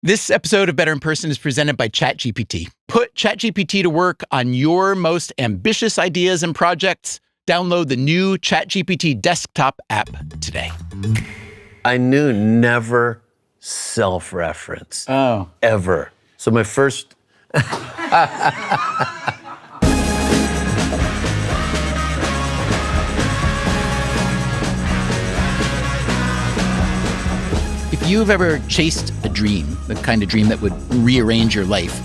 This episode of Better in Person is presented by ChatGPT. Put ChatGPT to work on your most ambitious ideas and projects. Download the new ChatGPT desktop app today. I knew never self-reference. Oh. Ever. So my first... If you've ever chased a dream, the kind of dream that would rearrange your life,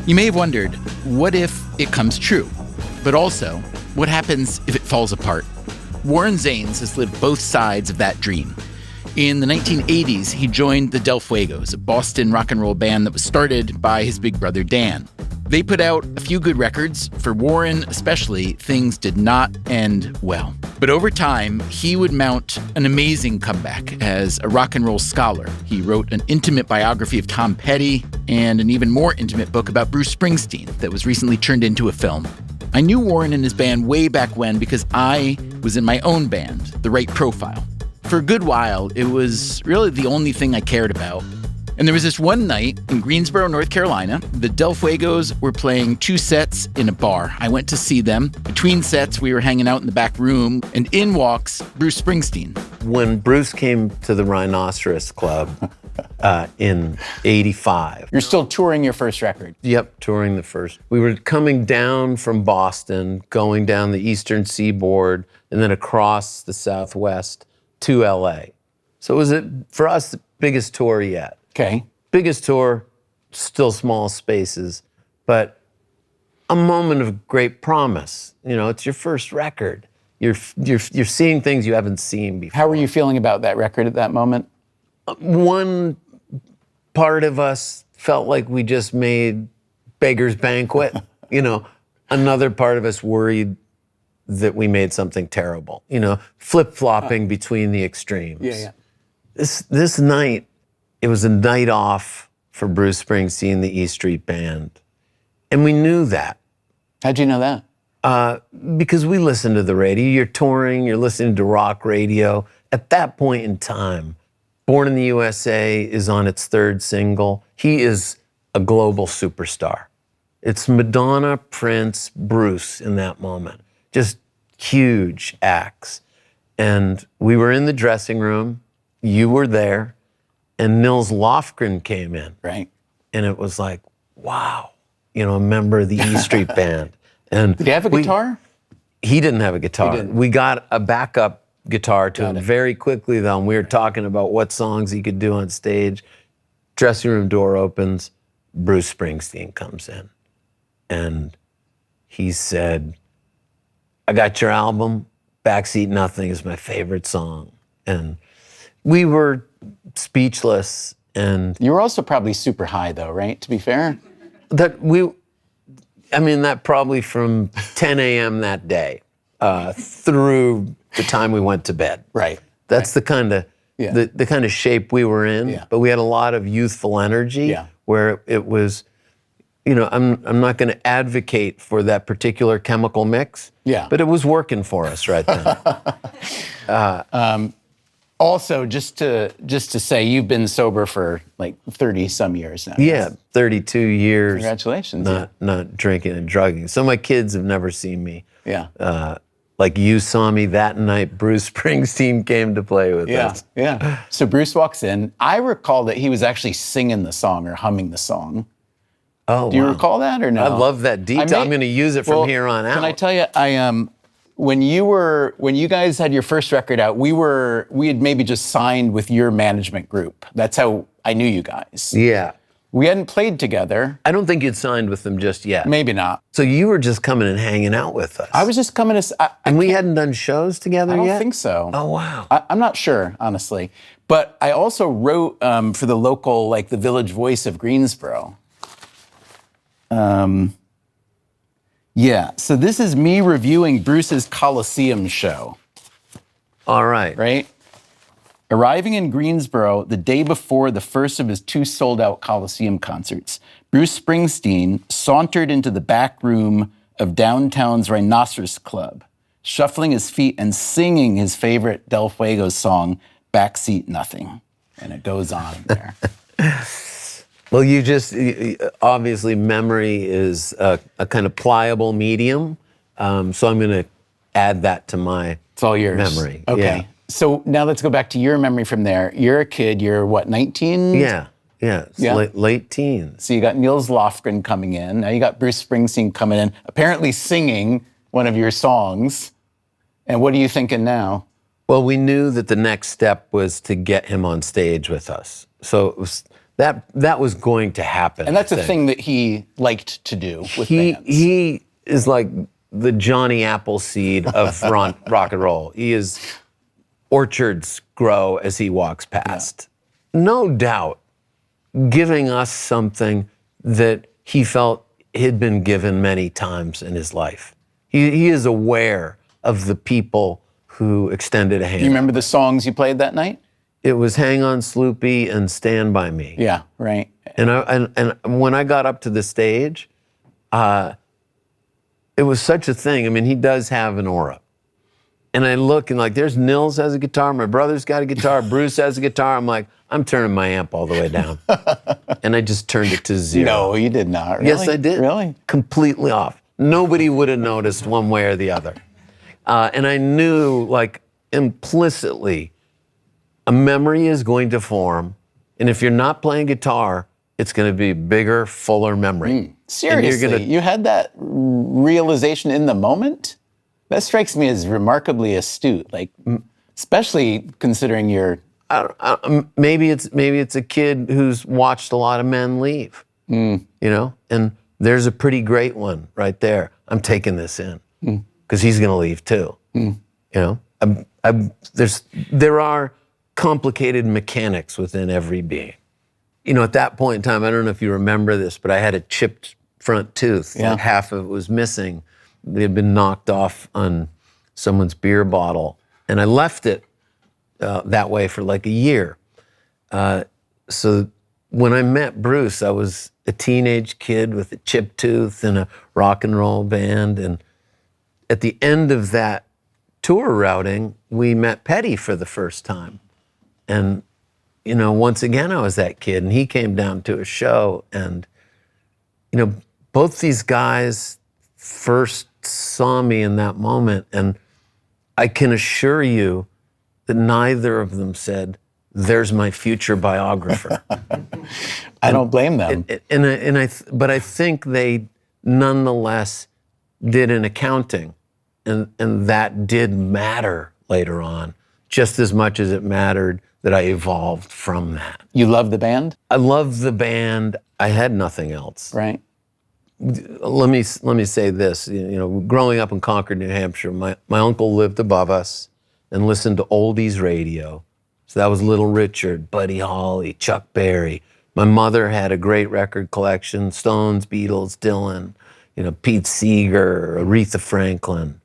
you may have wondered, what if it comes true? But also, what happens if it falls apart? Warren Zanes has lived both sides of that dream. In the 1980s, he joined the Fuegos, a Boston rock and roll band that was started by his big brother Dan. They put out a few good records. For Warren especially, things did not end well. But over time, he would mount an amazing comeback as a rock and roll scholar. He wrote an intimate biography of Tom Petty and an even more intimate book about Bruce Springsteen that was recently turned into a film. I knew Warren and his band way back when because I was in my own band, The Right Profile. For a good while, it was really the only thing I cared about. And there was this one night in Greensboro, North Carolina. The Fuegos were playing 2 sets in a bar. I went to see them. Between sets, we were hanging out in the back room, and in walks Bruce Springsteen. When Bruce came to the Rhinoceros Club in '85. You're still touring your first record. Yep, touring the first. We were coming down from Boston, going down the eastern seaboard, and then across the Southwest to LA. So it was, for us, the biggest tour yet. Okay. Biggest tour, still small spaces, but a moment of great promise. You know, it's your first record. You're seeing things you haven't seen before. How were you feeling about that record at that moment? One part of us felt like we just made Beggar's Banquet. You know, another part of us worried that we made something terrible. You know, flip-flopping between the extremes. Yeah. This night, it was a night off for Bruce Springsteen, the E Street Band. And we knew that. How'd you know that? Because we listened to the radio. You're touring, you're listening to rock radio. At that point in time, Born in the USA is on its 3rd single. He is a global superstar. It's Madonna, Prince, Bruce in that moment. Just huge acts. And we were in the dressing room. You were there. And Nils Lofgren came in. Right. And it was like, wow, you know, a member of the E Street Band. And did he have a guitar? He didn't have a guitar. We got a backup guitar to him very quickly, though. And we were talking about what songs he could do on stage. Dressing room door opens. Bruce Springsteen comes in. And he said, I got your album. Backseat Nothing is my favorite song. And we were speechless. And you were also probably super high, though, right? To be fair? That probably from 10 a.m. that day through the time we went to bed. Right. That's the kind of the kind of shape we were in. Yeah. But we had a lot of youthful energy where it was, you know, I'm not going to advocate for that particular chemical mix. Yeah. But it was working for us right then. Also, just to say, you've been sober for like 30 some years now. Yeah, 32 years. Congratulations. Not drinking and drugging. So my kids have never seen me. Yeah. Like you saw me that night, Bruce Springsteen came to play with us. Yeah. So Bruce walks in. I recall that he was actually singing the song or humming the song. Oh, Do you recall that or no? I love that detail. I'm going to use it from here on out. Can I tell you, when you guys had your first record out, we had maybe just signed with your management group. That's how I knew you guys. Yeah. We hadn't played together. I don't think you'd signed with them just yet. Maybe not. So you were just coming and hanging out with us. I was just coming to... And we hadn't done shows together yet? I don't think so. Oh, wow. I'm not sure, honestly. But I also wrote for the local, like the Village Voice of Greensboro. Yeah, so this is me reviewing Bruce's Coliseum show. All right. Right? Arriving in Greensboro the day before the first of his 2 sold-out Coliseum concerts, Bruce Springsteen sauntered into the back room of downtown's Rhinoceros Club, shuffling his feet and singing his favorite Fuegos song, Backseat Nothing. And it goes on there. Well, obviously memory is a kind of pliable medium. So I'm going to add that to my It's all yours. memory. Okay. Yeah. So now let's go back to your memory from there. You're a kid, you're what, 19? Yeah. It's late teens. So you got Niels Lofgren coming in. Now you got Bruce Springsteen coming in, apparently singing one of your songs. And what are you thinking now? Well, we knew that the next step was to get him on stage with us. So it was, that was going to happen. And that's a thing that he liked to do with bands. He is like the Johnny Appleseed of rock and roll. He is, orchards grow as he walks past. Yeah. No doubt, giving us something that he felt he'd been given many times in his life. He is aware of the people who extended a hand. You remember the songs you played that night? It was Hang On Sloopy and Stand By Me. Yeah, right. And when I got up to the stage, it was such a thing. I mean, he does have an aura. And I look and like, there's Nils has a guitar, my brother's got a guitar, Bruce has a guitar. I'm like, I'm turning my amp all the way down. And I just turned it to 0. No, you did not. Really? Yes, I did. Really? Completely off. Nobody would have noticed one way or the other. And I knew, like, implicitly, a memory is going to form. And if you're not playing guitar, it's going to be bigger, fuller memory. Seriously, you had that realization in the moment? That strikes me as remarkably astute, like, especially considering you're... maybe it's a kid who's watched a lot of men leave, you know? And there's a pretty great one right there. I'm taking this in because he's going to leave too, you know? There are complicated mechanics within every being. You know, at that point in time, I don't know if you remember this, but I had a chipped front tooth. Yeah. Like half of it was missing. It had been knocked off on someone's beer bottle. And I left it that way for like a year. So when I met Bruce, I was a teenage kid with a chipped tooth in a rock and roll band. And at the end of that tour routing, we met Petty for the first time. And, you know, once again, I was that kid, and he came down to a show. And, you know, both these guys first saw me in that moment. And I can assure you that neither of them said, "There's my future biographer." I don't blame them. But I think they nonetheless did an accounting, and that did matter later on, just as much as it mattered that I evolved from that. You love the band? I love the band. I had nothing else. Right. Let me say this. You know, growing up in Concord, New Hampshire, my uncle lived above us and listened to oldies radio. So that was Little Richard, Buddy Holly, Chuck Berry. My mother had a great record collection: Stones, Beatles, Dylan, you know, Pete Seeger, Aretha Franklin.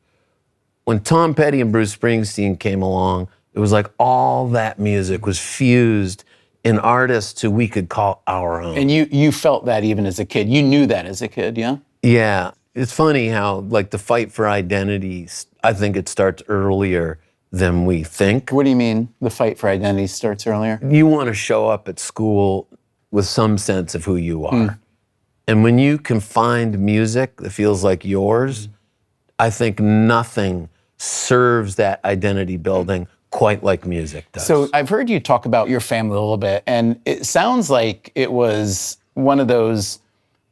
When Tom Petty and Bruce Springsteen came along, it was like all that music was fused in artists who we could call our own. And you felt that even as a kid. You knew that as a kid, yeah? Yeah. It's funny how, like, the fight for identity, I think it starts earlier than we think. What do you mean the fight for identity starts earlier? You want to show up at school with some sense of who you are. And when you can find music that feels like yours, I think nothing serves that identity building quite like music does. So I've heard you talk about your family a little bit, and it sounds like it was one of those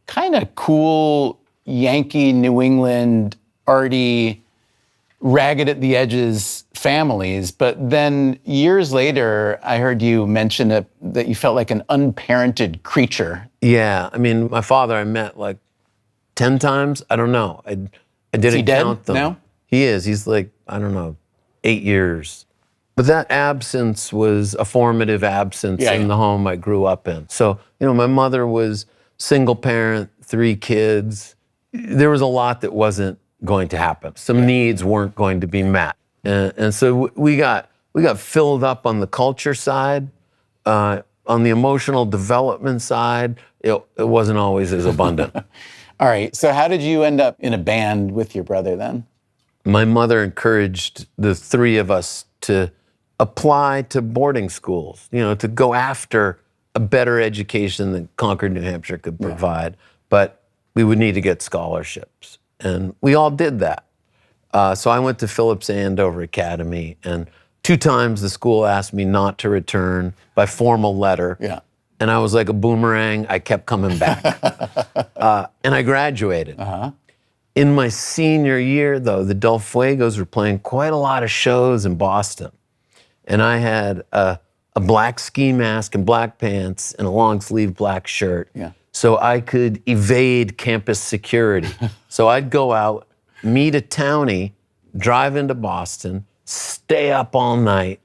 kind of cool Yankee, New England, arty, ragged at the edges families. But then years later, I heard you mention that you felt like an unparented creature. Yeah, I mean, my father I met like 10 times. I don't know. I didn't count them. Now? He is. He's like, I don't know, 8 years. But that absence was a formative absence in the home I grew up in. So, you know, my mother was single parent, 3 kids. There was a lot that wasn't going to happen. Some needs weren't going to be met. And so we got filled up on the culture side. On the emotional development side, it wasn't always as abundant. All right, so how did you end up in a band with your brother then? My mother encouraged the 3 of us to apply to boarding schools, you know, to go after a better education than Concord, New Hampshire could provide, but we would need to get scholarships. And we all did that. So I went to Phillips Andover Academy, and 2 times the school asked me not to return by formal letter. Yeah. And I was like a boomerang. I kept coming back. And I graduated. In my senior year, though, the Del Fuegos were playing quite a lot of shows in Boston. And I had a black ski mask and black pants and a long sleeve black shirt. Yeah. So I could evade campus security. So I'd go out, meet a townie, drive into Boston, stay up all night,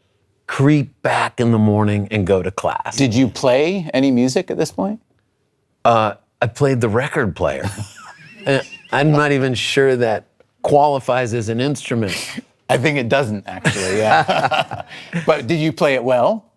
creep back in the morning, and go to class. Did you play any music at this point? I played the record player. I'm not even sure that qualifies as an instrument. I think it doesn't, actually, yeah. But did you play it well?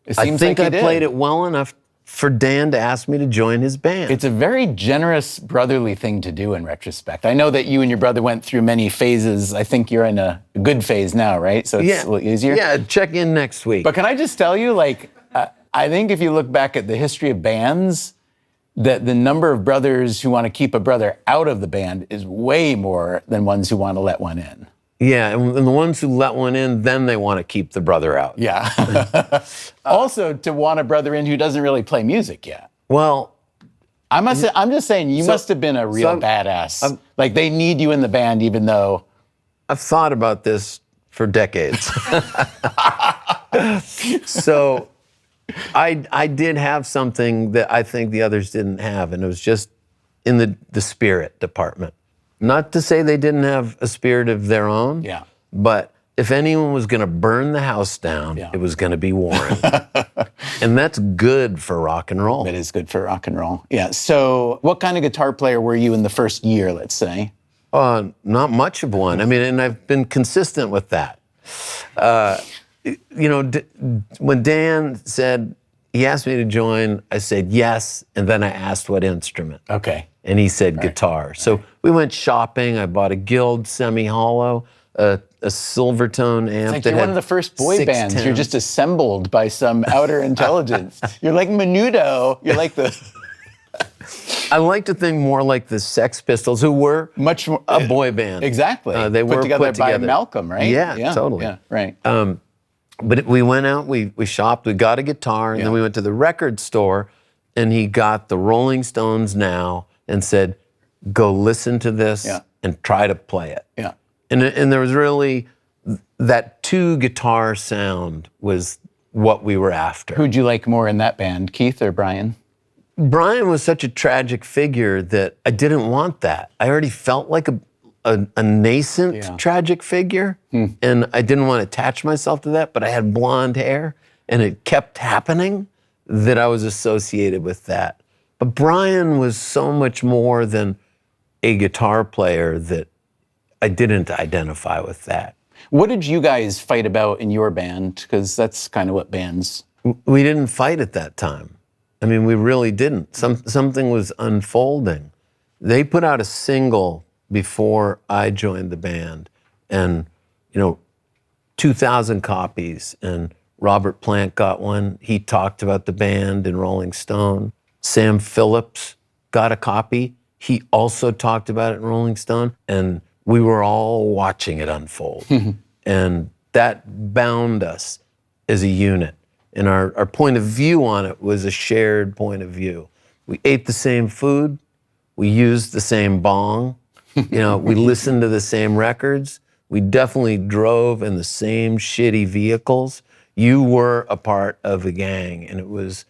It I seems think like I played it well enough for Dan to ask me to join his band. It's a very generous brotherly thing to do in retrospect. I know that you and your brother went through many phases. I think you're in a good phase now, right? So it's a little easier. Yeah, check in next week. But can I just tell you, like, I think if you look back at the history of bands, that the number of brothers who want to keep a brother out of the band is way more than ones who want to let one in. Yeah, and the ones who let one in, then they want to keep the brother out. Yeah. Also, to want a brother in who doesn't really play music yet. Well, I'm just saying, you must have been a real badass. Like, they need you in the band, even though... I've thought about this for decades. So I did have something that I think the others didn't have, and it was just in the spirit department. Not to say they didn't have a spirit of their own, but if anyone was going to burn the house down, it was going to be Warren. And that's good for rock and roll. It is good for rock and roll. Yeah. So what kind of guitar player were you in the first year, let's say? Not much of one. I mean, and I've been consistent with that. When Dan said, he asked me to join, I said yes, and then I asked what instrument. Okay. And he said guitar. So we went shopping. I bought a Guild semi-hollow, a Silvertone amp. It's like you're one of the first boy bands. You're just assembled by some outer intelligence. You're like Menudo. You're like the... I like to think more like the Sex Pistols, who were much more a boy band. Exactly. They were put together by Malcolm, right? Yeah, totally. Yeah, right. But we went out, we shopped, we got a guitar, and then we went to the record store, and he got the Rolling Stones Now and said, go listen to this and try to play it. Yeah. And there was really, that 2-guitar sound was what we were after. Who'd you like more in that band, Keith or Brian? Brian was such a tragic figure that I didn't want that. I already felt like a nascent tragic figure, and I didn't want to attach myself to that, but I had blonde hair, and it kept happening that I was associated with that. But Brian was so much more than a guitar player that I didn't identify with that. What did you guys fight about in your band? Because that's kind of what bands... We didn't fight at that time. I mean, we really didn't. Something was unfolding. They put out a single before I joined the band, and 2,000 copies, and Robert Plant got one. He talked about the band in Rolling Stone. Sam Phillips got a copy. He also talked about it in Rolling Stone, and we were all watching it unfold. And that bound us as a unit. And our point of view on it was a shared point of view. We ate the same food. We used the same bong. We listened to the same records. We definitely drove in the same shitty vehicles. You were a part of a gang, and it was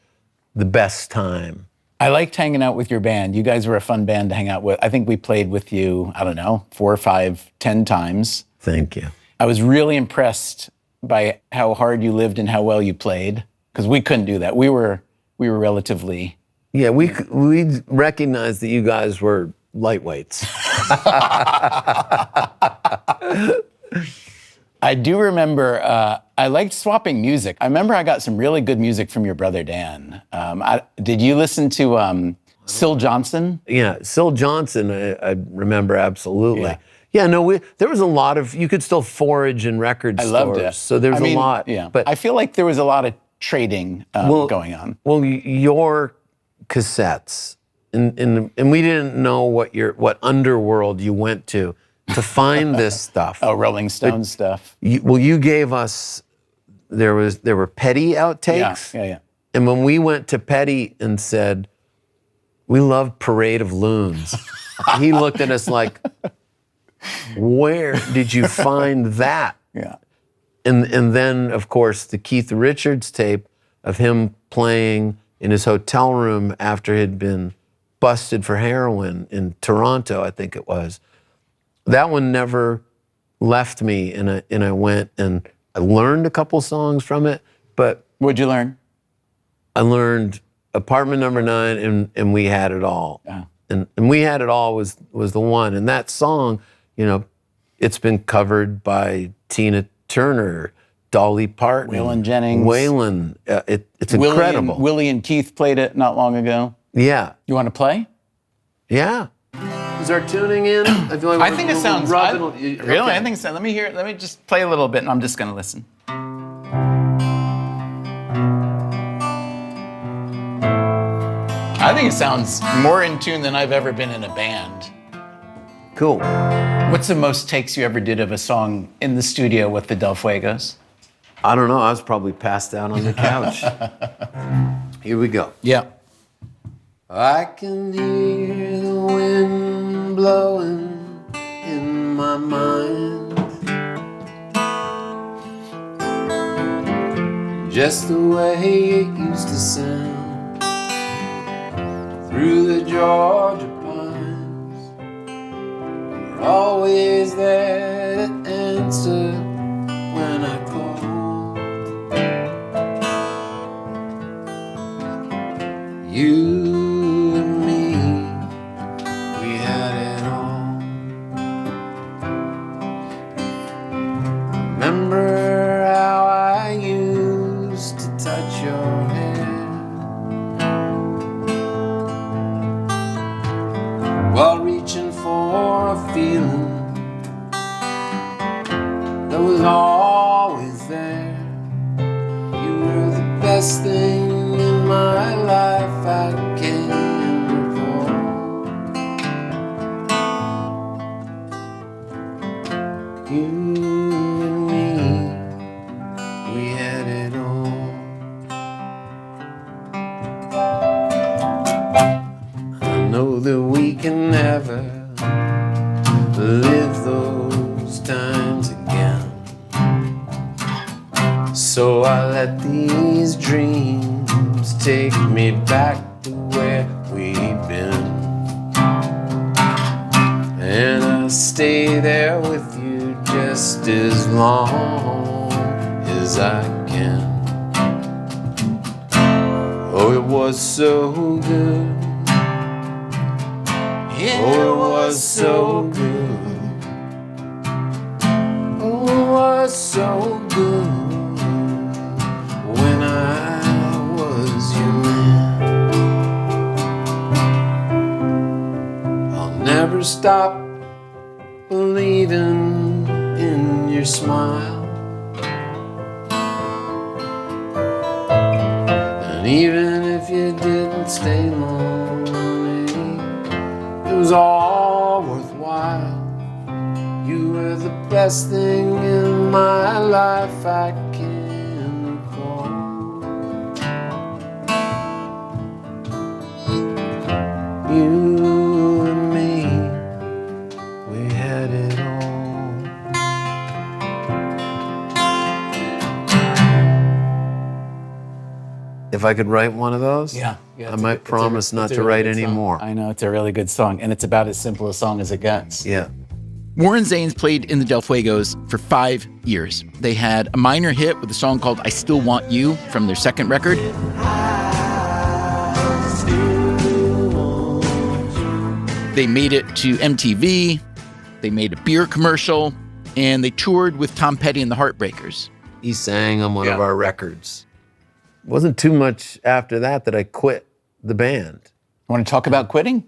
the best time. I liked hanging out with your band. You guys were a fun band to hang out with. I think we played with you, 4, 5, 10 times. Thank you. I was really impressed by how hard you lived and how well you played, because we couldn't do that. We were relatively... Yeah, we recognized that you guys were lightweights. I do remember, I liked swapping music. I remember I got some really good music from your brother, Dan. Did you listen to Syl Johnson? Yeah, Syl Johnson, I remember absolutely. Yeah, no, there was a lot of, you could still forage in record stores. I loved it. So there's a lot. Yeah. But I feel like there was a lot of trading going on. Well, your cassettes, and we didn't know what underworld you went to find this stuff. Oh, Rolling Stone stuff. You gave us, there were Petty outtakes. Yeah. And when we went to Petty and said, we love Parade of Loons, he looked at us like, where did you find that? Yeah. And then, of course, the Keith Richards tape of him playing in his hotel room after he'd been busted for heroin in Toronto, I think it was. That one never left me, and I went and I learned a couple songs from it, but... What'd you learn? I learned Apartment Number 9 and We Had It All. Yeah. And We Had It All was the one. And that song, it's been covered by Tina Turner, Dolly Parton, Waylon Jennings. Waylon. It's incredible. Willie and Keith played it not long ago. Yeah. You want to play? Yeah. Is our tuning in? I think it sounds... Really? Okay. I think so. Let me hear it. Let me just play a little bit, and I'm just going to listen. I think it sounds more in tune than I've ever been in a band. Cool. What's the most takes you ever did of a song in the studio with the Del Fuegos? I don't know. I was probably passed out on the couch. Here we go. Yeah. I can hear the wind blowing in my mind, just the way it used to sound through the Georgia pines. You're always there to answer when I call. You and me, we had it all. Remember how I used to touch your hair while reaching for a feeling that was always there. You were the best thing in my life I can recall. You and me, we had it all. I know that we can never live those times again, so I let these dreams take me back to where we've been, and I'll stay there with you just as long as I can. Oh, it was so good. Oh, it was so good. Oh, it was so good when I was your man. I'll never stop believing in your smile, and even if you didn't stay long, it was all worthwhile. You were the best thing in my life I can recall. You and me, we had it all. If I could write one of those, Yeah, I might promise not to write any more. I know, it's a really good song, and it's about as simple a song as it gets. Yeah. Warren Zanes played in the Del Fuegos for 5 years. They had a minor hit with a song called I Still Want You from their second record. They made it to MTV, they made a beer commercial, and they toured with Tom Petty and the Heartbreakers. He sang on one of our records. It wasn't too much after that I quit the band. Want to talk about quitting?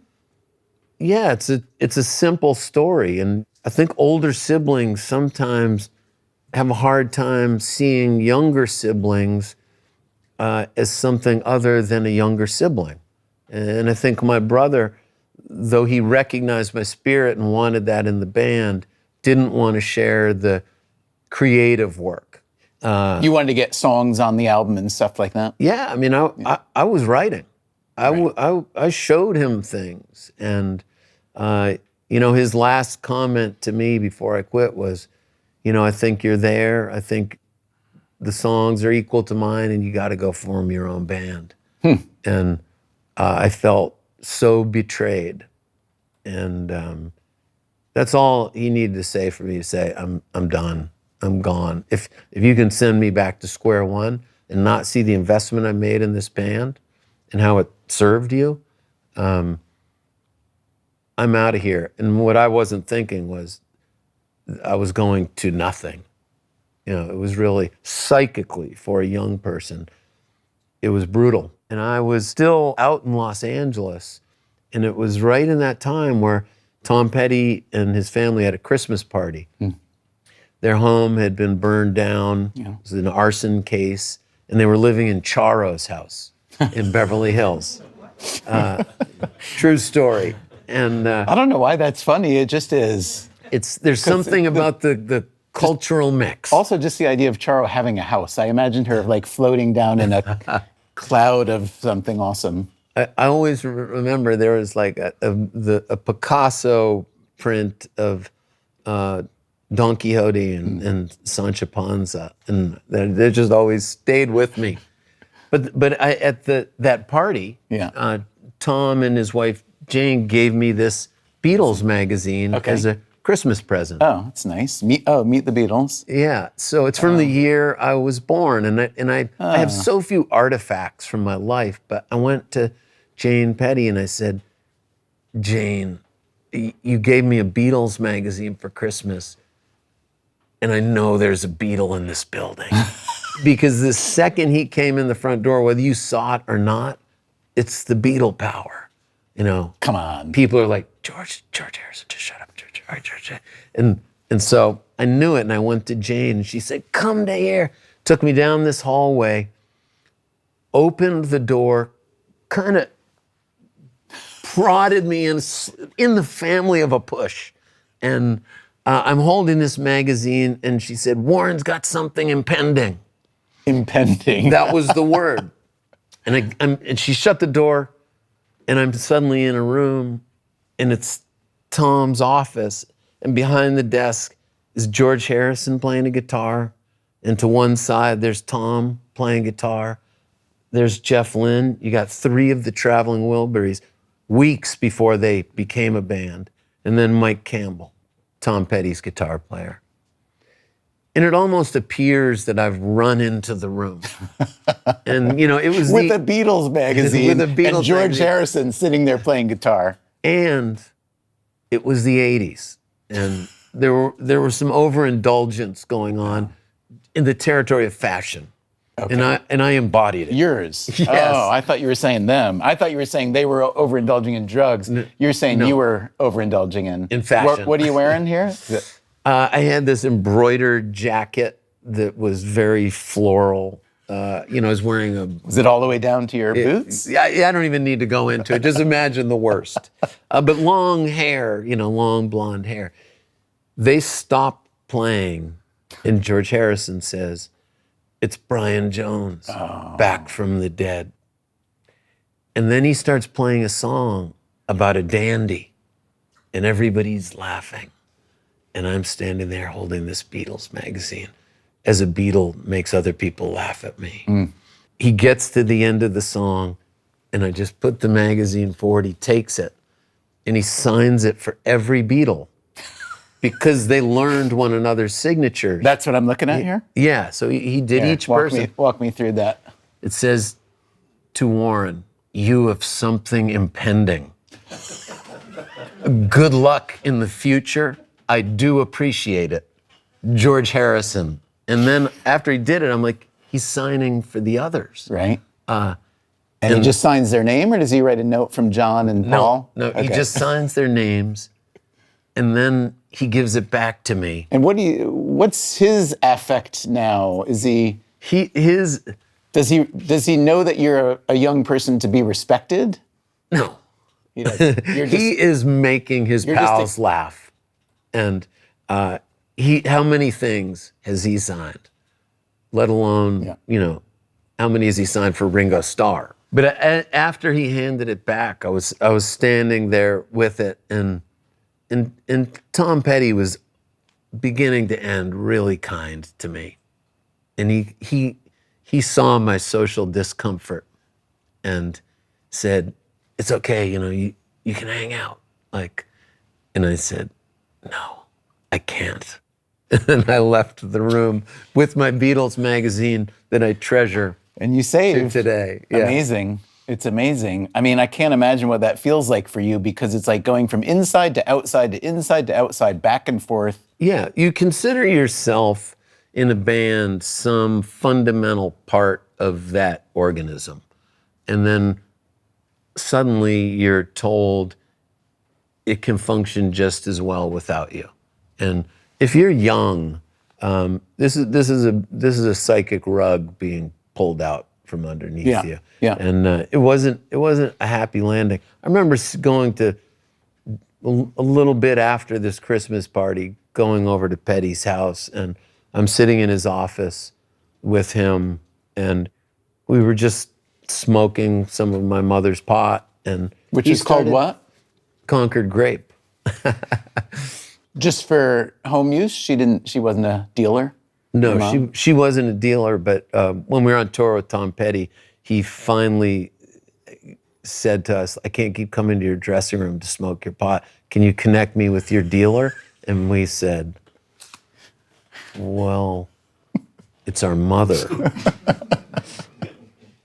Yeah, it's a simple story, and I think older siblings sometimes have a hard time seeing younger siblings as something other than a younger sibling. And I think my brother, though he recognized my spirit and wanted that in the band, didn't want to share the creative work. You wanted to get songs on the album and stuff like that? Yeah, I mean, I was writing. I showed him things. And, his last comment to me before I quit was, I think you're there. I think the songs are equal to mine and you got to go form your own band. And I felt so betrayed. And that's all he needed to say for me to say, I'm done. I'm gone. If you can send me back to square one and not see the investment I made in this band and how it served you, I'm out of here. And what I wasn't thinking was I was going to nothing. It was really psychically for a young person, it was brutal. And I was still out in Los Angeles, and it was right in that time where Tom Petty and his family had a Christmas party. Their home had been burned down. It was an arson case, and they were living in Charo's house in Beverly Hills. True story. And I don't know why that's funny. It just is. There's something about the cultural mix. Also, just the idea of Charo having a house. I imagined her like floating down in a cloud of something awesome. I always remember there was like a Picasso print of Don Quixote and Sancho Panza, and they just always stayed with me. But at that party, Tom and his wife Jane gave me this Beatles magazine as a Christmas present. Oh, that's nice. Meet the Beatles. Yeah, so it's from the year I was born, and I have so few artifacts from my life. But I went to Jane Petty and I said, Jane, you gave me a Beatles magazine for Christmas, and I know there's a Beatle in this building. Because the second he came in the front door, whether you saw it or not, it's the Beatle power. Come on. People are like, George Harrison, just shut up, George. And so I knew it, and I went to Jane, and she said, come to here. Took me down this hallway, opened the door, kind of prodded me in the family of a push. And I'm holding this magazine, and she said, Warren's got something impending. Impending. That was the word. And she shut the door, and I'm suddenly in a room, and it's Tom's office, and behind the desk is George Harrison playing a guitar, and to one side there's Tom playing guitar. There's Jeff Lynne. You got 3 of the Traveling Wilburys, weeks before they became a band, and then Mike Campbell, Tom Petty's guitar player. And it almost appears that I've run into the room. And, it was with a Beatles magazine with a Beatles and George magazine. Harrison sitting there playing guitar. And it was the 80s. And there were some overindulgence going on in the territory of fashion. Okay. And I embodied it. Yours? Yes. Oh, I thought you were saying them. I thought you were saying they were overindulging in drugs. You're saying you were overindulging in fashion. What are you wearing here? I had this embroidered jacket that was very floral. I was wearing a... Was it all the way down to your boots? Yeah, I don't even need to go into it. Just imagine the worst. But long hair, long blonde hair. They stopped playing, and George Harrison says, it's Brian Jones, back from the dead. And then he starts playing a song about a dandy, and everybody's laughing. And I'm standing there holding this Beatles magazine as a Beatle makes other people laugh at me. He gets to the end of the song, and I just put the magazine forward. He takes it, and he signs it for every Beatle because they learned one another's signatures. That's what I'm looking at here? Yeah, so he did each person. Walk me through that. It says, to Warren, you have something impending. Good luck in the future. I do appreciate it. George Harrison. And then after he did it, I'm like, he's signing for the others. Right. And he just signs their name, or does he write a note from John and Paul? No, okay. He just signs their names, and then he gives it back to me. And what's his affect now? Is he... Does he know that you're a young person to be respected? No. He doesn't. He is making his pals laugh. And how many things has he signed? Let alone, how many has he signed for Ringo Starr? But after he handed it back, I was standing there with it, and Tom Petty was beginning to end really kind to me. And he saw my social discomfort and said, "It's okay, you can hang out." And I said, "No, I can't." And I left the room with my Beatles magazine that I treasure. And you saved today. Yeah. Amazing. It's amazing. I mean, I can't imagine what that feels like for you, because it's like going from inside to outside to inside to outside, back and forth. Yeah, you consider yourself in a band some fundamental part of that organism. And then suddenly you're told it can function just as well without you. And if you're young, this is a psychic rug being pulled out from underneath you. Yeah. And it wasn't a happy landing. I remember going to a little bit after this Christmas party, going over to Petty's house, and I'm sitting in his office with him, and we were just smoking some of my mother's pot, and which is called what? Concord Grape. Just for home use? She wasn't a dealer? No, she wasn't a dealer, but when we were on tour with Tom Petty, he finally said to us, "I can't keep coming to your dressing room to smoke your pot. Can you connect me with your dealer?" And we said, "Well, it's our mother."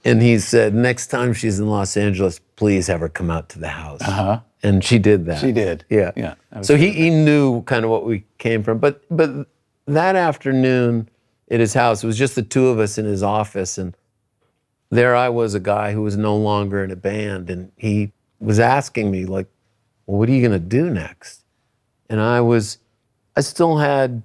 And he said, "Next time she's in Los Angeles, please have her come out to the house." Uh-huh. And she did that. She did. Yeah. So he knew kind of what we came from. But that afternoon at his house, it was just the two of us in his office, and there I was, a guy who was no longer in a band, and he was asking me, like, "Well, what are you gonna do next?" And I still had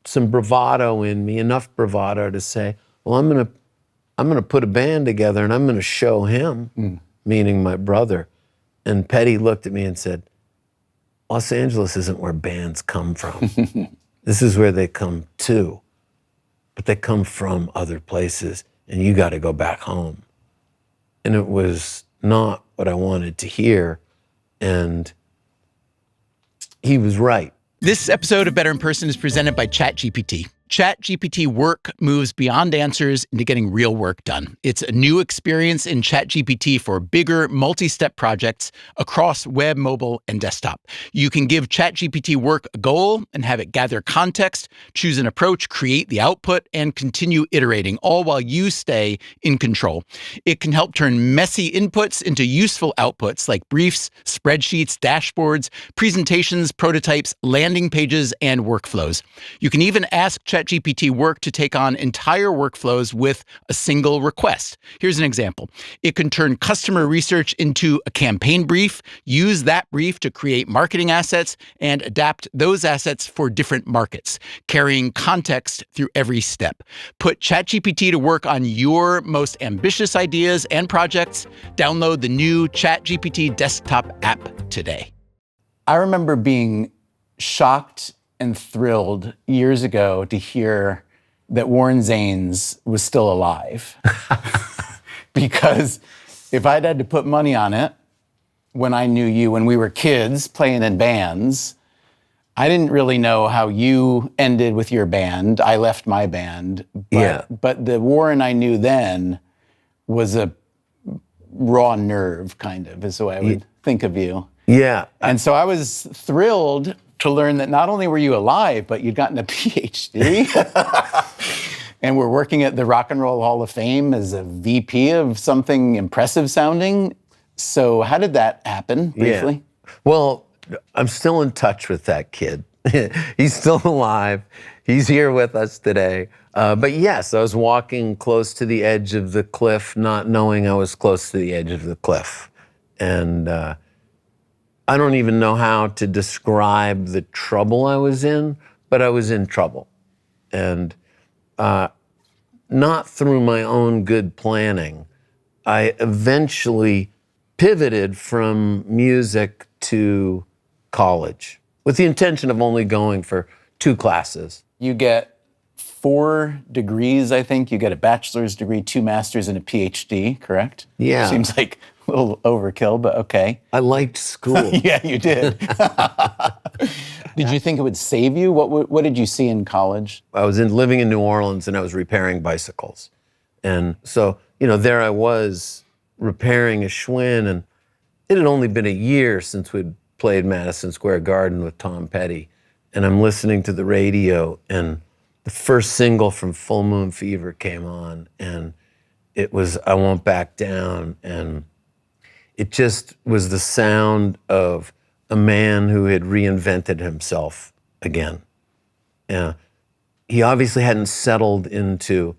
some bravado in me, enough bravado to say, "Well, I'm gonna put a band together, and I'm gonna show him," meaning my brother. And Petty looked at me and said, "Los Angeles isn't where bands come from. This is where they come to. But they come from other places, and you got to go back home." And it was not what I wanted to hear. And he was right. This episode of Better in Person is presented by ChatGPT. ChatGPT Work moves beyond answers into getting real work done. It's a new experience in ChatGPT for bigger, multi-step projects across web, mobile, and desktop. You can give ChatGPT Work a goal and have it gather context, choose an approach, create the output, and continue iterating, all while you stay in control. It can help turn messy inputs into useful outputs like briefs, spreadsheets, dashboards, presentations, prototypes, landing pages, and workflows. You can even ask ChatGPT Work to take on entire workflows with a single request. Here's an example. It can turn customer research into a campaign brief, use that brief to create marketing assets, and adapt those assets for different markets, carrying context through every step. Put ChatGPT to work on your most ambitious ideas and projects. Download the new ChatGPT desktop app today. I remember being shocked and thrilled years ago to hear that Warren Zanes was still alive. Because if I'd had to put money on it, when I knew you, when we were kids playing in bands, I didn't really know how you ended with your band. I left my band. But the Warren I knew then was a raw nerve, kind of, is the way I would think of you. Yeah. And so I was thrilled to learn that not only were you alive, but you'd gotten a PhD and were working at the Rock and Roll Hall of Fame as a VP of something impressive sounding. So how did that happen, briefly? Yeah. Well, I'm still in touch with that kid. He's still alive. He's here with us today. But yes, I was walking close to the edge of the cliff, not knowing I was close to the edge of the cliff. And I don't even know how to describe the trouble I was in, but I was in trouble. And not through my own good planning, I eventually pivoted from music to college with the intention of only going for 2 classes. You get 4 degrees, I think. You get a bachelor's degree, 2 masters, and a PhD, correct? Yeah. Seems like a little overkill, but okay. I liked school. Yeah, you did. Did you think it would save you? What did you see in college? I was living in New Orleans and I was repairing bicycles. And so, there I was repairing a Schwinn, and it had only been a year since we'd played Madison Square Garden with Tom Petty. And I'm listening to the radio, and the first single from Full Moon Fever came on, and it was I Won't Back Down. And it just was the sound of a man who had reinvented himself again. He obviously hadn't settled into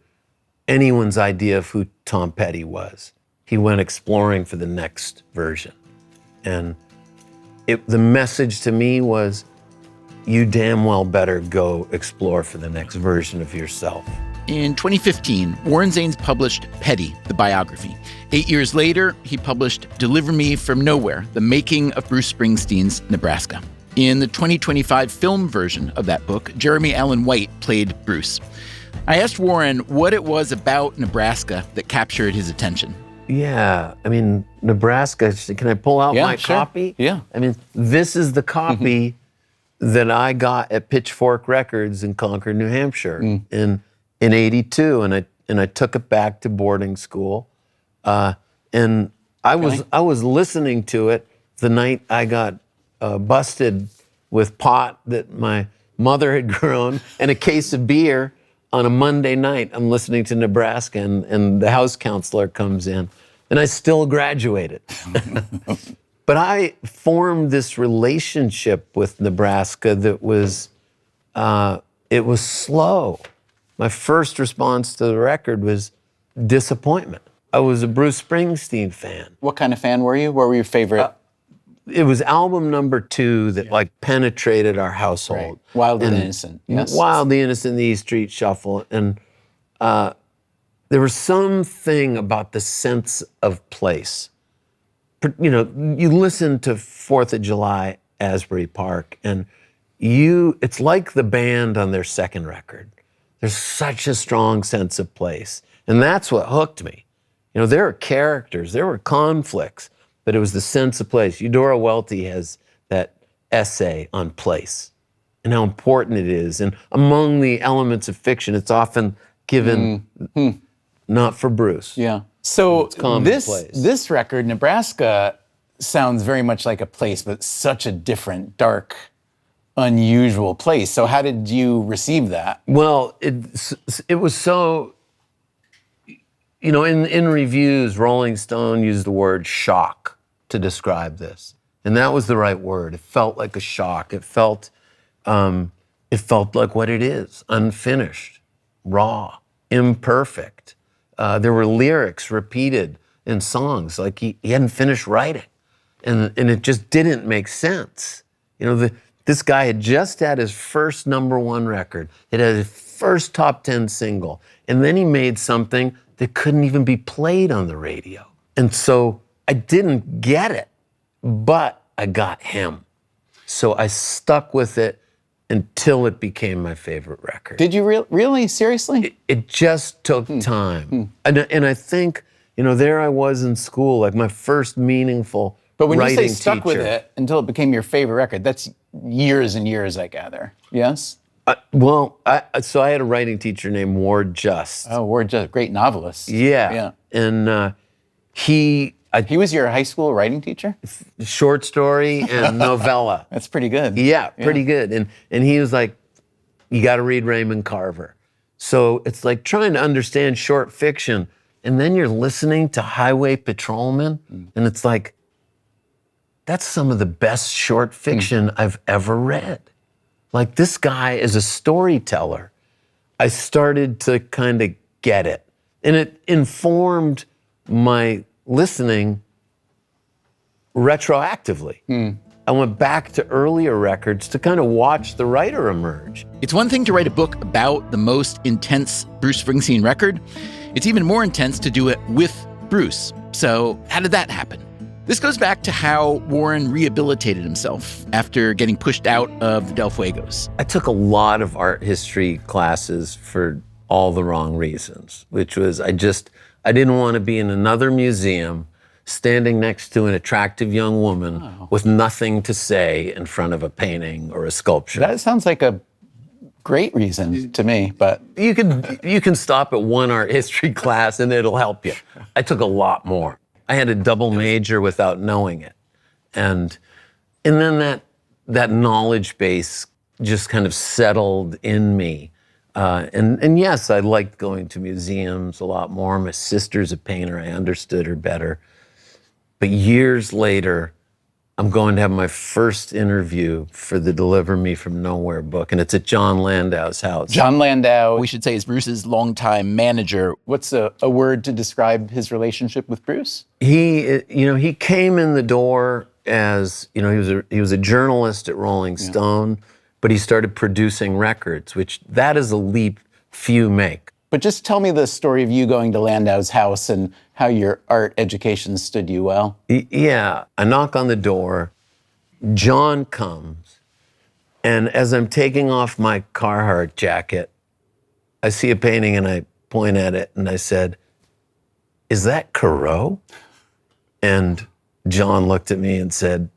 anyone's idea of who Tom Petty was. He went exploring for the next version. And the message to me was, you damn well better go explore for the next version of yourself. In 2015, Warren Zanes published Petty, the biography. 8 years later, he published Deliver Me From Nowhere, the making of Bruce Springsteen's Nebraska. In the 2025 film version of that book, Jeremy Allen White played Bruce. I asked Warren what it was about Nebraska that captured his attention. Yeah, Nebraska, can I pull out my copy? Yeah. This is the copy that I got at Pitchfork Records in Concord, New Hampshire in '82, and I took it back to boarding school, and I was listening to it the night I got busted with pot that my mother had grown and a case of beer on a Monday night. I'm listening to Nebraska, and the house counselor comes in, and I still graduated. But I formed this relationship with Nebraska that was, it was slow. My first response to the record was disappointment. I was a Bruce Springsteen fan. What kind of fan were you? What were your favorite? It was album number 2 that penetrated our household. Right. Wild and Innocent. Yes. Wild, the Innocent, the E Street Shuffle. And there was something about the sense of place. You listen to 4th of July, Asbury Park, and it's like the band on their second record. There's such a strong sense of place. And that's what hooked me. There were characters, there were conflicts, but it was the sense of place. Eudora Welty has that essay on place and how important it is. And among the elements of fiction, it's often given not for Bruce. Yeah. So this record, Nebraska, sounds very much like a place, but it's such a different, dark, unusual place. So how did you receive that? Well, it was so, in reviews, Rolling Stone used the word shock to describe this. And that was the right word. It felt like a shock. It felt like what it is, unfinished, raw, imperfect. There were lyrics repeated in songs like he hadn't finished writing, and it just didn't make sense. This guy had just had his first #1 record. It had his first top 10 single, and then he made something that couldn't even be played on the radio. And so I didn't get it, but I got him. So I stuck with it until it became my favorite record. Did you really? Seriously? It just took time. And I think, there I was in school, like my first meaningful But when you say writing stuck with teacher. it until it became your favorite record, that's years and years, I gather. Yes? So I had a writing teacher named Ward Just. Oh, Ward Just, great novelist. Yeah. And he was your high school writing teacher? Short story and novella. That's pretty good. Yeah, pretty good. And he was like, you got to read Raymond Carver. So it's like trying to understand short fiction, and then you're listening to Highway Patrolman, and it's like, that's some of the best short fiction I've ever read. Like, this guy is a storyteller. I started to kind of get it. And it informed my listening retroactively. I went back to earlier records to kind of watch the writer emerge. It's one thing to write a book about the most intense Bruce Springsteen record. It's even more intense to do it with Bruce. So how did that happen? This goes back to how Warren rehabilitated himself after getting pushed out of the Del Fuegos. I took a lot of art history classes for all the wrong reasons, which was I didn't want to be in another museum standing next to an attractive young woman with nothing to say in front of a painting or a sculpture. That sounds like a great reason to me, but you can stop at one art history class and it'll help you. I took a lot more. I had a double major without knowing it. And then that knowledge base just kind of settled in me. And yes, I liked going to museums a lot more. My sister's a painter. I understood her better. But years later, I'm going to have my first interview for the Deliver Me From Nowhere book, and it's at John Landau's house. John Landau, We should say is Bruce's longtime manager. what's a word to describe his relationship with Bruce? He came in the door as, he was a journalist at Rolling Stone, but he started producing records, which that is a leap few make. But just tell me the story of you going to Landau's house and how your art education stood you well. Yeah, I knock on the door, John comes, and as I'm taking off my Carhartt jacket, I see a painting and I point at it and I said, "Is that Corot?" And John looked at me and said,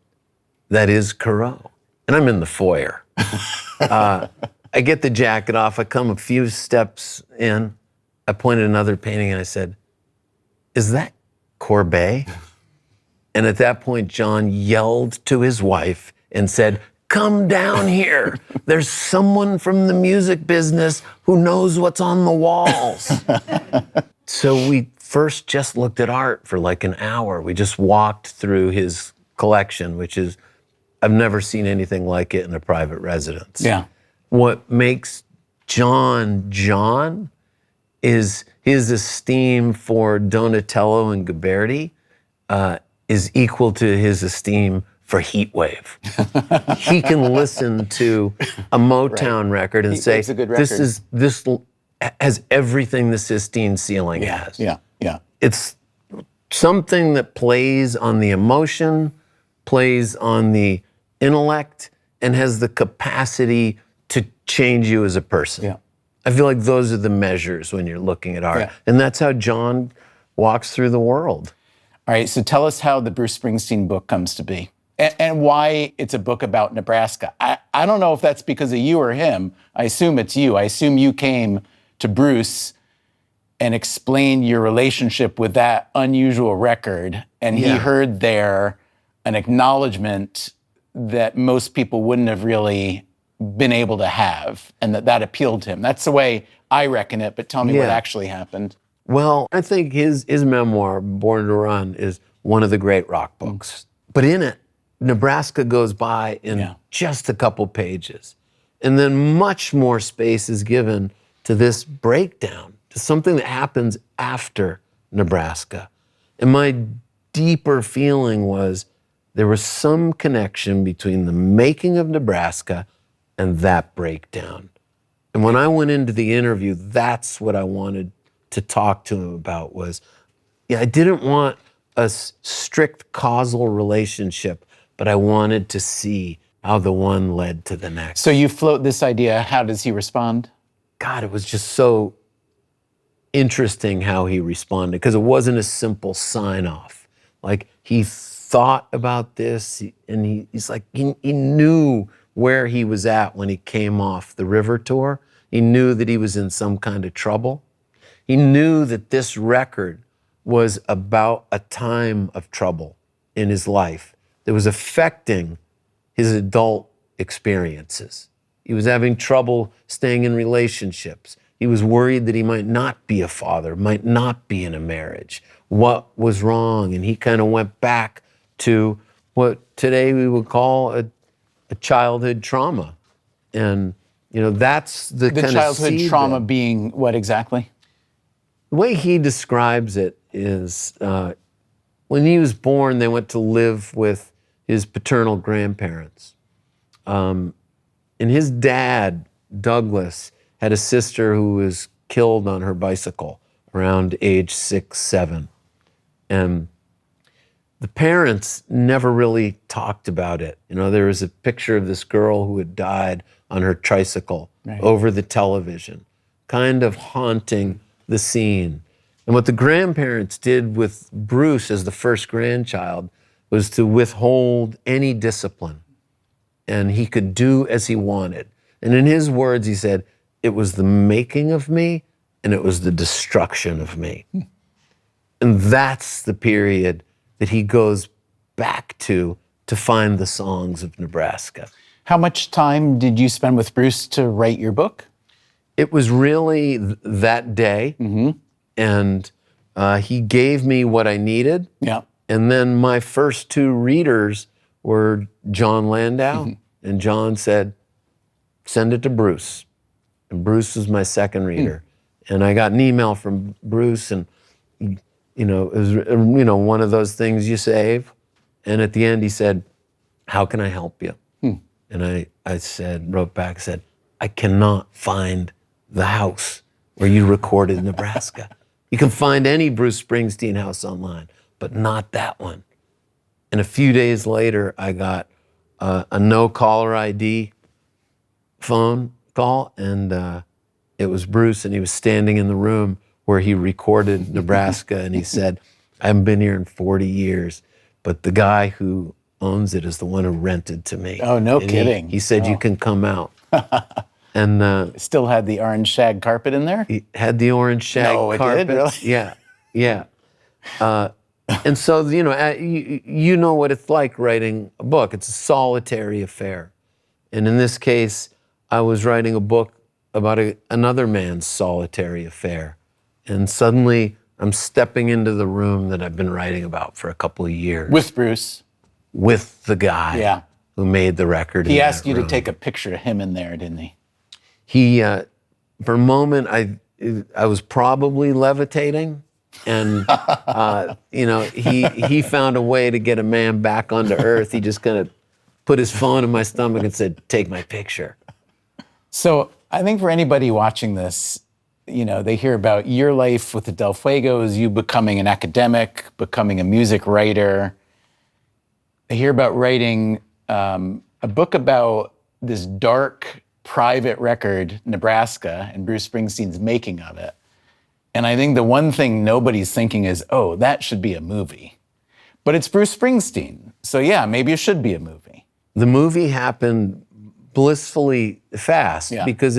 "That is Corot." And I'm in the foyer. I get the jacket off, I come a few steps in, I point at another painting and I said, "Is that Courbet?" And at that point, John yelled to his wife and said, "Come down here. There's someone from the music business who knows what's on the walls." So we first just looked at art for like an hour. We just walked through his collection, which is, I've never seen anything like it in a private residence. Yeah. What makes John John is his esteem for Donatello and Ghiberti is equal to his esteem for Heatwave. He can listen to a Motown record and Heatwave's say, a good record. this has everything the Sistine ceiling has. Yeah. It's something that plays on the emotion, plays on the intellect, and has the capacity to change you as a person. Yeah. I feel like those are the measures when you're looking at art. Yeah. And that's how John walks through the world. All right, so tell us how the Bruce Springsteen book comes to be and why it's a book about Nebraska. I don't know if that's because of you or him. I assume it's you. I assume you came to Bruce and explained your relationship with that unusual record, and he heard there an acknowledgement that most people wouldn't have really been able to have, and that appealed to him. That's the way I reckon it, but tell me what actually happened. Well, I think his memoir, Born to Run, is one of the great rock books. But in it, Nebraska goes by in just a couple pages. And then much more space is given to this breakdown, to something that happens after Nebraska. And my deeper feeling was there was some connection between the making of Nebraska and that breakdown. And when I went into the interview, that's what I wanted to talk to him about was, I didn't want a strict causal relationship, but I wanted to see how the one led to the next. So you float this idea, how does he respond? God, it was just so interesting how he responded, because it wasn't a simple sign off. Like, he thought about this, and he's like, he knew where he was at when he came off the River Tour. He knew that he was in some kind of trouble. He knew that this record was about a time of trouble in his life that was affecting his adult experiences. He was having trouble staying in relationships. He was worried that he might not be a father, might not be in a marriage. What was wrong? And he kind of went back to what today we would call a childhood trauma. And, that's the kind of childhood trauma being what exactly? The way he describes it is when he was born, they went to live with his paternal grandparents. And his dad Douglas had a sister who was killed on her bicycle around age 6, 7. And the parents never really talked about it. You know, there was a picture of this girl who had died on her tricycle over the television, kind of haunting the scene. And what the grandparents did with Bruce as the first grandchild was to withhold any discipline. And he could do as he wanted. And in his words, he said, it was the making of me and it was the destruction of me. And that's the period that he goes back to find the songs of Nebraska. How much time did you spend with Bruce to write your book? It was really that day. And he gave me what I needed. Yeah. And then my first 2 readers were John Landau. And John said, send it to Bruce. And Bruce was my second reader. And I got an email from Bruce, and it was one of those things you save. And at the end he said, how can I help you? And I wrote back, said, I cannot find the house where you recorded Nebraska. You can find any Bruce Springsteen house online, but not that one. And a few days later, I got a no caller ID phone call, and it was Bruce, and he was standing in the room where he recorded Nebraska, and he said, I haven't been here in 40 years, but the guy who owns it is the one who rented to me. Oh, no and kidding. He said, you can come out. And still had the orange shag carpet in there? he had the orange shag carpet. It did, really? Yeah. And so, you know what it's like writing a book. It's a solitary affair. And in this case, I was writing a book about another man's solitary affair. And suddenly, I'm stepping into the room that I've been writing about for a couple of years. With Bruce? With the guy who made the record. He asked you to take a picture of him in there, didn't he? He, for a moment, I was probably levitating. And, he found a way to get a man back onto earth. He just kind of put his phone in my stomach and said, take my picture. So I think for anybody watching this, they hear about your life with the Del Fuegos, you becoming an academic, becoming a music writer. They hear about writing a book about this dark, private record, Nebraska, and Bruce Springsteen's making of it. And I think the one thing nobody's thinking is, oh, that should be a movie. But it's Bruce Springsteen. So yeah, maybe it should be a movie. The movie happened blissfully fast because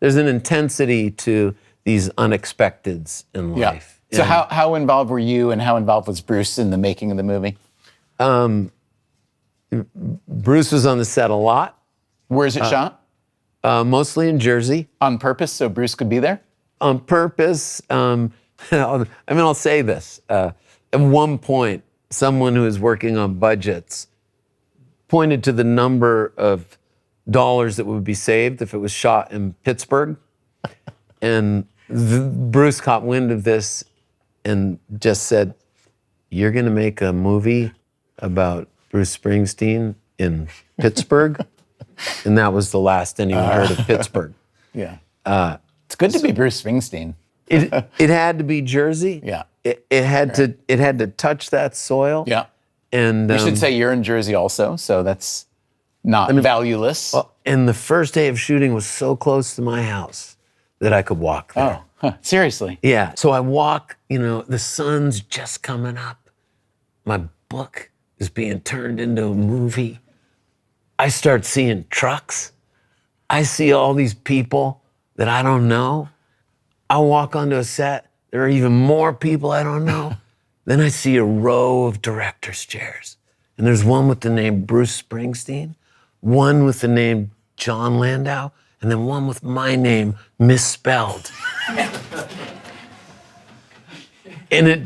there's an intensity to these unexpecteds in life. So how involved were you and how involved was Bruce in the making of the movie? Bruce was on the set a lot. Where is it shot? Mostly in Jersey. On purpose, so Bruce could be there? On purpose. I'll say this. At one point, someone who was working on budgets pointed to the number of dollars that would be saved if it was shot in Pittsburgh. And Bruce caught wind of this and just said, you're going to make a movie about Bruce Springsteen in Pittsburgh? And that was the last anyone heard of Pittsburgh. Yeah. It's good to be Bruce Springsteen. It had to be Jersey. Yeah. It had to touch that soil. Yeah. And we should say you're in Jersey also, so that's not valueless. Well, and the first day of shooting was so close to my house that I could walk there. Seriously? Yeah. So I walk, the sun's just coming up. My book is being turned into a movie. I start seeing trucks. I see all these people that I don't know. I walk onto a set. There are even more people I don't know. Then I see a row of director's chairs. And there's one with the name Bruce Springsteen, one with the name John Landau, and then one with my name misspelled. And it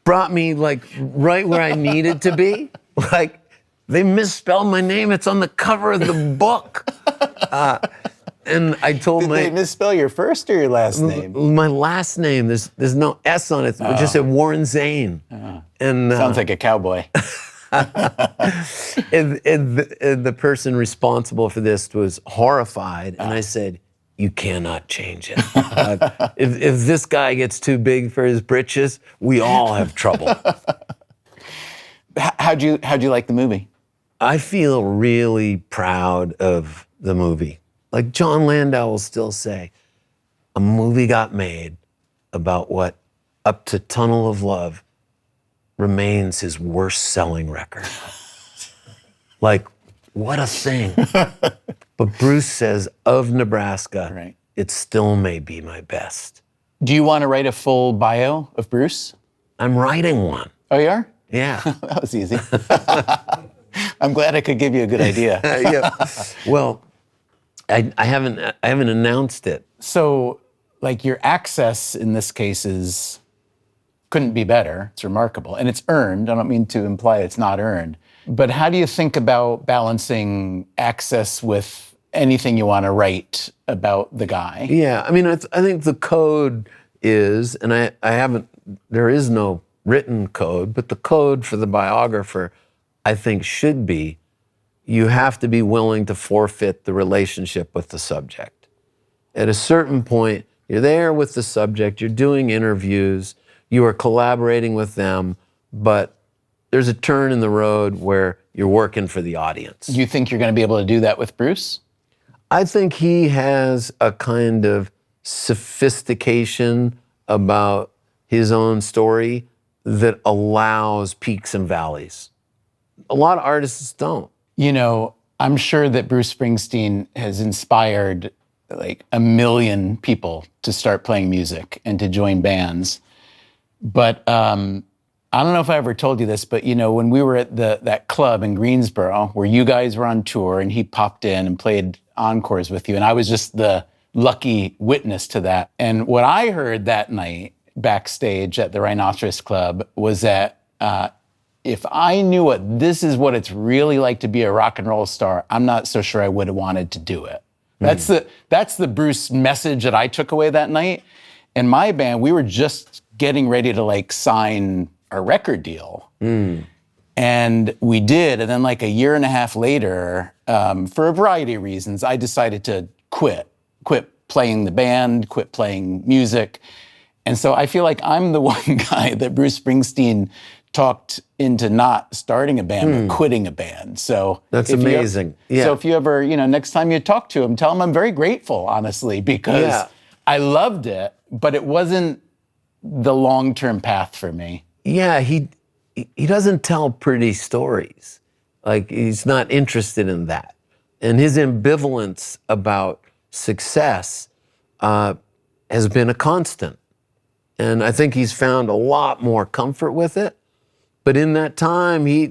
brought me right where I needed to be. They misspelled my name. It's on the cover of the book. And I told Did they misspell your first or your last name? My last name, there's no S on it. It just said Warren Zane. And sounds like a cowboy. And the person responsible for this was horrified, and I said, "You cannot change it. If this guy gets too big for his britches, we all have trouble." How'd you like the movie? I feel really proud of the movie. Like John Landau will still say, a movie got made about what, up to Tunnel of Love, remains his worst selling record. Like, what a thing. But Bruce says, of Nebraska, Right. it still may be my best. Do you want to write a full bio of Bruce? I'm writing one. Oh, you are? Yeah. That was easy. I'm glad I could give you a good idea. Yeah. Well, I haven't announced it. So, like, your access in this case couldn't be better. It's remarkable. And it's earned. I don't mean to imply it's not earned. But how do you think about balancing access with anything you want to write about the guy? Yeah, I mean, I think the code is, and I haven't, there is no written code, but the code for the biographer, I think, should be, you have to be willing to forfeit the relationship with the subject. At a certain point, you're there with the subject, you're doing interviews, you are collaborating with them, but there's a turn in the road where you're working for the audience. Do you think you're going to be able to do that with Bruce? I think he has a kind of sophistication about his own story that allows peaks and valleys. A lot of artists don't. You know, I'm sure that Bruce Springsteen has inspired like 1 million people to start playing music and to join bands. But I don't know if I ever told you this, but you know, when we were at that club in Greensboro where you guys were on tour and he popped in and played encores with you, and I was just the lucky witness to that. And what I heard that night backstage at the Rhinoceros Club was that if I knew this is what it's really like to be a rock and roll star, I'm not so sure I would have wanted to do it. That's the Bruce message that I took away that night. And my band, we were just getting ready to like sign a record deal. And we did. And then like 1.5 years later, for a variety of reasons, I decided to quit playing the band, quit playing music. And so I feel like I'm the one guy that Bruce Springsteen talked into not starting a band, but quitting a band. So that's amazing. Yeah. So if you ever, next time you talk to him, tell him I'm very grateful, honestly, because I loved it, but it wasn't the long-term path for me. Yeah, he doesn't tell pretty stories. Like, he's not interested in that. And his ambivalence about success has been a constant. And I think he's found a lot more comfort with it. But in that time, he,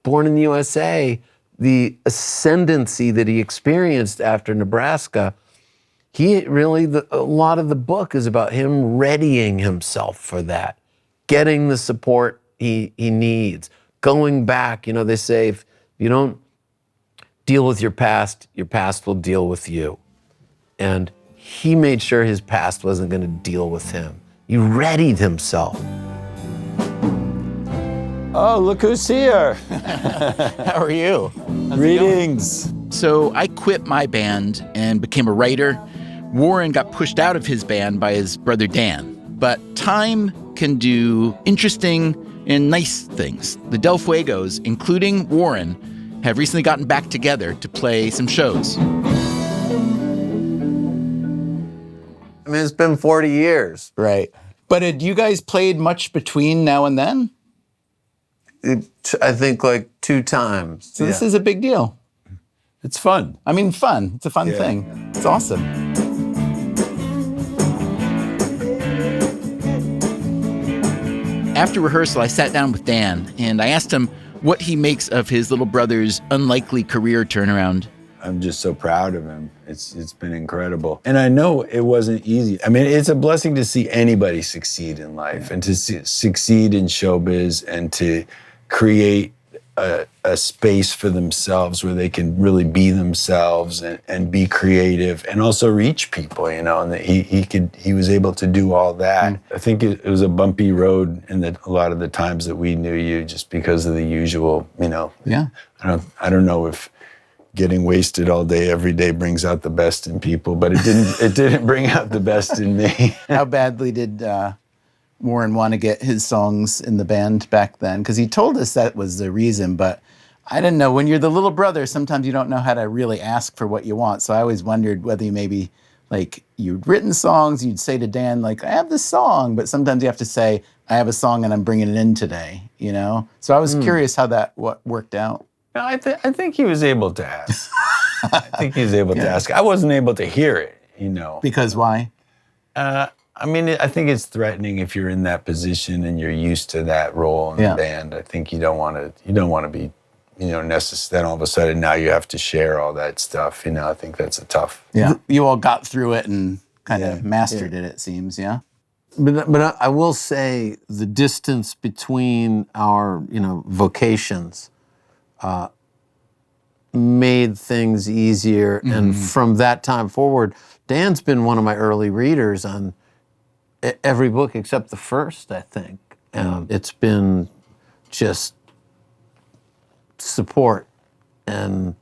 born in the USA, the ascendancy that he experienced after Nebraska, a lot of the book is about him readying himself for that, getting the support he needs, going back. They say if you don't deal with your past will deal with you. And he made sure his past wasn't going to deal with him. He readied himself. Oh, look who's here. How are you? Greetings. So I quit my band and became a writer. Warren got pushed out of his band by his brother Dan. But time can do interesting and nice things. The Del Fuegos, including Warren, have recently gotten back together to play some shows. I mean, it's been 40 years. Right. But had you guys played much between now and then? I think like 2 times. So this is a big deal. It's fun. I mean, fun. It's a fun thing. It's awesome. After rehearsal, I sat down with Dan and I asked him what he makes of his little brother's unlikely career turnaround. I'm just so proud of him. It's been incredible. And I know it wasn't easy. I mean, it's a blessing to see anybody succeed in life and to succeed in showbiz and to create a space for themselves where they can really be themselves and be creative and also reach people, you know, and that he was able to do all that. I think it was a bumpy road in a lot of the times that we knew you, just because of the usual, you know. Yeah. I don't know if getting wasted all day every day brings out the best in people, but it didn't bring out the best in me. How badly did Warren want to get his songs in the band back then? Because he told us that was the reason, but I didn't know. When you're the little brother, sometimes you don't know how to really ask for what you want. So I always wondered whether you maybe, like, you'd written songs, you'd say to Dan, like, I have this song, but sometimes you have to say, I have a song and I'm bringing it in today, you know? So I was curious how that worked out. No, I think he was able to ask. I think he was able to ask. I wasn't able to hear it, you know. Because why? I mean, I think it's threatening if you're in that position and you're used to that role in the band. I think you don't want to be, you know, necessary. Then all of a sudden now you have to share all that stuff. You know, I think that's a tough. Yeah. You all got through it and kind of mastered it seems, yeah? But I will say the distance between our, you know, vocations made things easier. And from that time forward, Dan's been one of my early readers on every book except the first, I think. It's been just support. And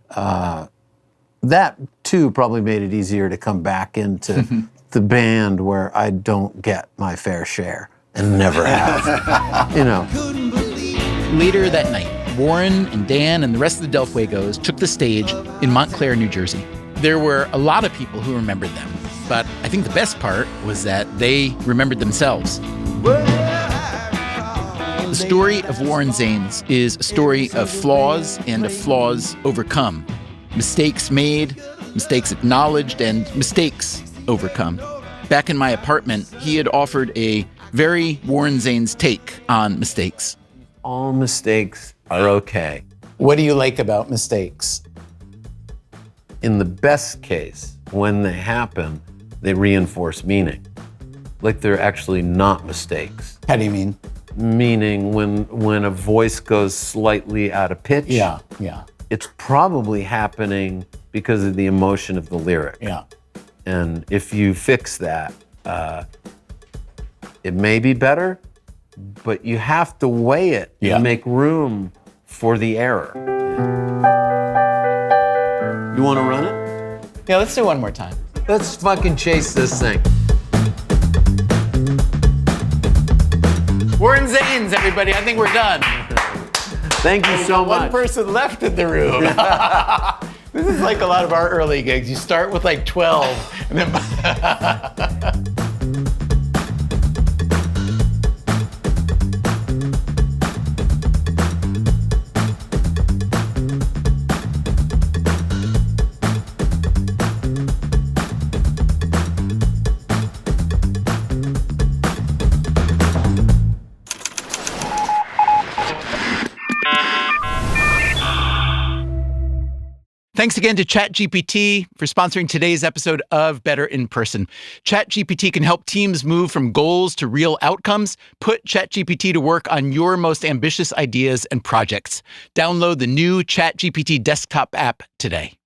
that, too, probably made it easier to come back into the band where I don't get my fair share and never have, you know. Later that night, Warren and Dan and the rest of the Del Fuegos took the stage in Montclair, New Jersey. There were a lot of people who remembered them, but I think the best part was that they remembered themselves. The story of Warren Zanes is a story of flaws and of flaws overcome. Mistakes made, mistakes acknowledged, and mistakes overcome. Back in my apartment, he had offered a very Warren Zanes take on mistakes. All mistakes are okay. What do you like about mistakes? In the best case, when they happen, they reinforce meaning. Like they're actually not mistakes. How do you mean? Meaning when a voice goes slightly out of pitch, Yeah. it's probably happening because of the emotion of the lyric. Yeah. And if you fix that, it may be better, but you have to weigh it and make room for the error. You want to run it? Yeah, let's do one more time. Let's fucking chase this thing. Warren Zanes, everybody. I think we're done. Thank you so much. One person left in the room. This is like a lot of our early gigs. You start with like 12, and then... Thanks again to ChatGPT for sponsoring today's episode of Better in Person. ChatGPT can help teams move from goals to real outcomes. Put ChatGPT to work on your most ambitious ideas and projects. Download the new ChatGPT desktop app today.